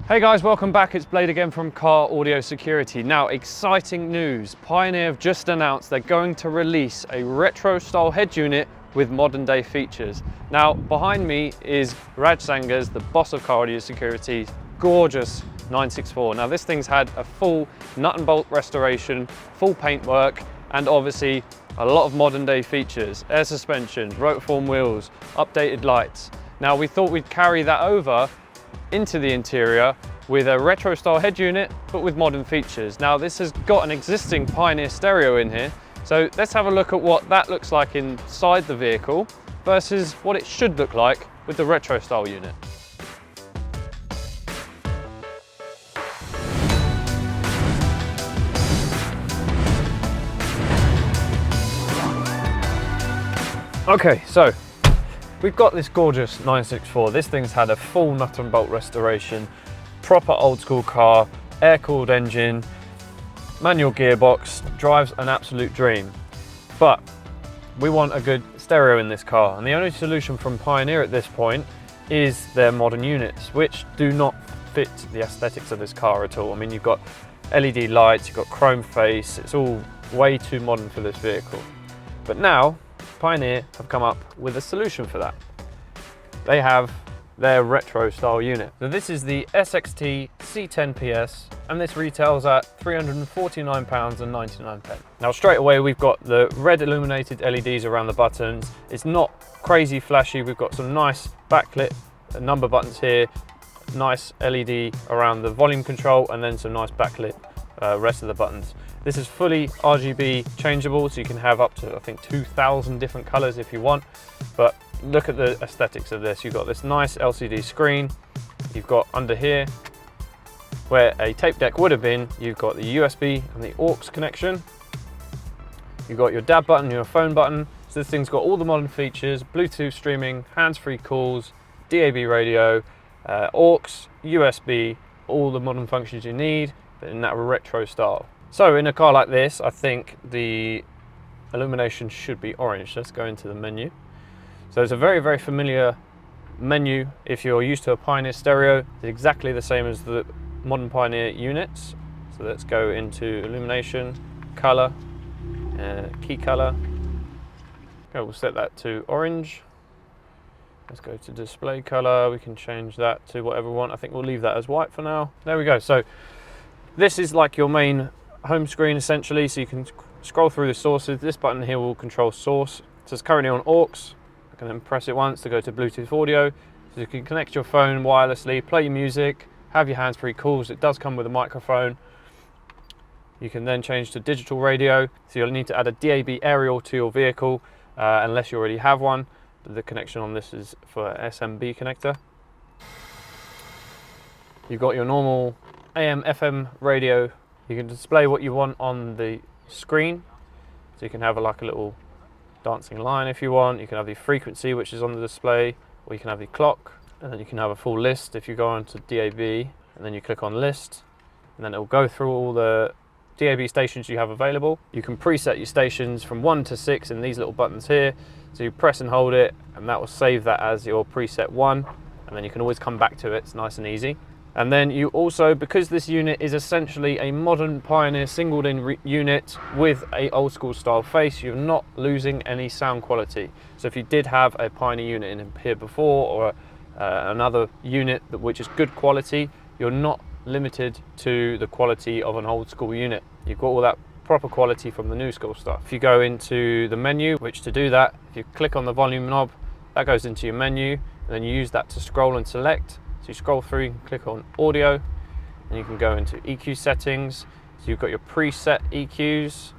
Hey guys, welcome back. It's Blayde again from Car Audio Security. Now, exciting news. Pioneer have just announced they're going to release a retro style head unit with modern day features. Now, behind me is Raj Sangas, the boss of Car Audio Security, gorgeous 964. Now, this thing's had a full nut and bolt restoration, full paintwork, and obviously a lot of modern day features, air suspension, rotiform wheels, updated lights. Now, we thought we'd carry that over into the interior with a retro style head unit, but with modern features. Now, this has got an existing Pioneer stereo in here, so let's have a look at what that looks like inside the vehicle versus what it should look like with the retro style unit. Okay, so we've got this gorgeous 964. This thing's had a full nut and bolt restoration, proper old school car, air-cooled engine, manual gearbox, drives an absolute dream. But we want a good stereo in this car, and the only solution from Pioneer at this point is their modern units, which do not fit the aesthetics of this car at all. I mean, you've got LED lights, you've got chrome face, it's all way too modern for this vehicle. But now, Pioneer have come up with a solution for that. They have their retro style unit. So this is the SXT-C10PS, and this retails at £349.99. Now straight away we've got the red illuminated LEDs around the buttons. It's not crazy flashy. We've got some nice backlit number buttons here, nice LED around the volume control, and then some nice backlit rest of the buttons. This is fully RGB changeable, so you can have up to, I think, 2,000 different colors if you want. But look at the aesthetics of this. You've got this nice LCD screen. You've got under here, where a tape deck would have been, you've got the USB and the aux connection. You've got your DAB button, your phone button. So this thing's got all the modern features: Bluetooth streaming, hands-free calls, DAB radio, aux, USB, all the modern functions you need, but in that retro style. So in a car like this, I think the illumination should be orange. Let's go into the menu. So it's a very, very familiar menu if you're used to a Pioneer stereo. It's exactly the same as the modern Pioneer units. So let's go into illumination, color, key color. Okay, we'll set that to orange. Let's go to display color. We can change that to whatever we want. I think we'll leave that as white for now. There we go. So this is like your main home screen essentially, so you can scroll through the sources. This button here will control source. So it's currently on aux. I can then press it once to go to Bluetooth audio. So you can connect your phone wirelessly, play your music, have your hands-free calls. It does come with a microphone. You can then change to digital radio. So you'll need to add a DAB aerial to your vehicle unless you already have one. The connection on this is for SMB connector. You've got your normal AM, FM radio. You can display what you want on the screen. So you can have like a little dancing line if you want. You can have the frequency, which is on the display, or you can have the clock, and then you can have a full list. If you go onto DAB and then you click on list, and then it will go through all the DAB stations you have available. You can preset your stations from 1 to 6 in these little buttons here. So you press and hold it, and that will save that as your preset 1, and then you can always come back to it. It's nice and easy. And then you also, because this unit is essentially a modern Pioneer singled in unit with a old school style face, you're not losing any sound quality. So if you did have a Pioneer unit in here before, or another unit which is good quality, you're not limited to the quality of an old school unit. You've got all that proper quality from the new school stuff. If you go into the menu, which to do that, if you click on the volume knob, that goes into your menu, and then you use that to scroll and select. So you scroll through, you can click on audio, and you can go into EQ settings. So you've got your preset EQs,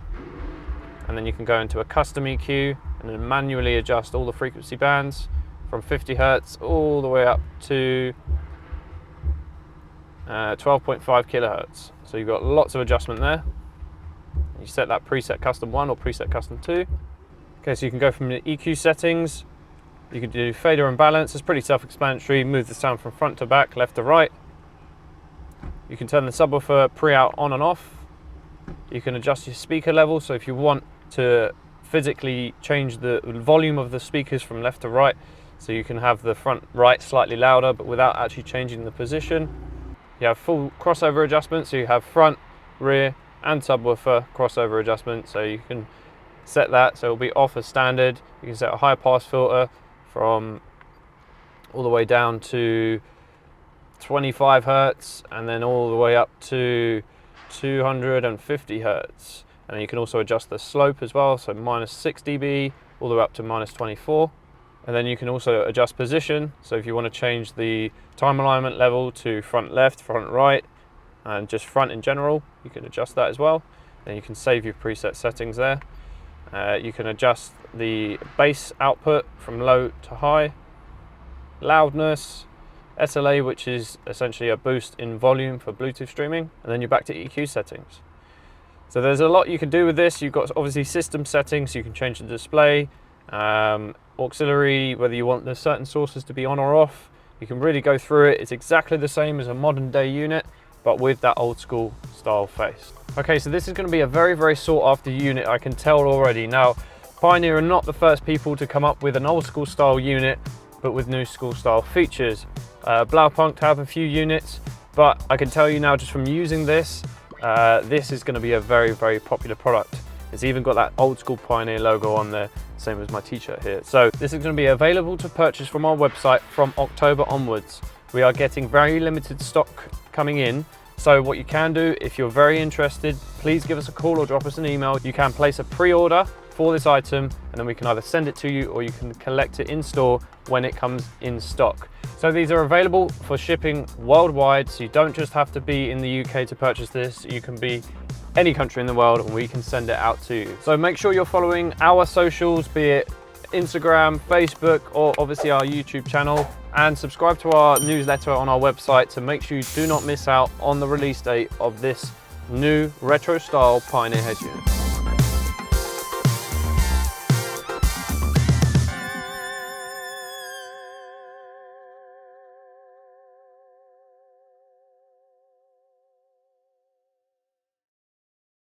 and then you can go into a custom EQ and then manually adjust all the frequency bands from 50 Hertz all the way up to 12.5 kilohertz. So you've got lots of adjustment there. You set that preset custom 1 or preset custom 2. Okay, so you can go from the EQ settings. You can do fader and balance. It's pretty self-explanatory. Move the sound from front to back, left to right. You can turn the subwoofer pre-out on and off. You can adjust your speaker level. So if you want to physically change the volume of the speakers from left to right, so you can have the front right slightly louder, but without actually changing the position. You have full crossover adjustment, so you have front, rear and subwoofer crossover adjustment, so you can set that so it'll be off as standard. You can set a high pass filter from all the way down to 25 hertz and then all the way up to 250 hertz. And then you can also adjust the slope as well, so -6 dB all the way up to -24. And then you can also adjust position, so if you want to change the time alignment level to front left, front right, and just front in general, you can adjust that as well. Then you can save your preset settings there. You can adjust the bass output from low to high, loudness, SLA, which is essentially a boost in volume for Bluetooth streaming, and then you're back to EQ settings. So there's a lot you can do with this. You've got obviously system settings, you can change the display, auxiliary, whether you want the certain sources to be on or off. You can really go through it. It's exactly the same as a modern day unit, but with that old school style face. Okay, so this is going to be a very, very sought after unit, I can tell already. Now, Pioneer are not the first people to come up with an old school style unit, but with new school style features. Blayde have a few units, but I can tell you now just from using this, this is going to be a very, very popular product. It's even got that old school Pioneer logo on there, same as my t-shirt here. So this is going to be available to purchase from our website from October onwards. We are getting very limited stock coming in. So what you can do, if you're very interested, please give us a call or drop us an email. You can place a pre-order for this item, and then we can either send it to you or you can collect it in store when it comes in stock. So these are available for shipping worldwide, so you don't just have to be in the UK to purchase this. You can be any country in the world and we can send it out to you. So make sure you're following our socials, be it Instagram, Facebook, or obviously our YouTube channel, and subscribe to our newsletter on our website to make sure you do not miss out on the release date of this new retro style Pioneer head unit.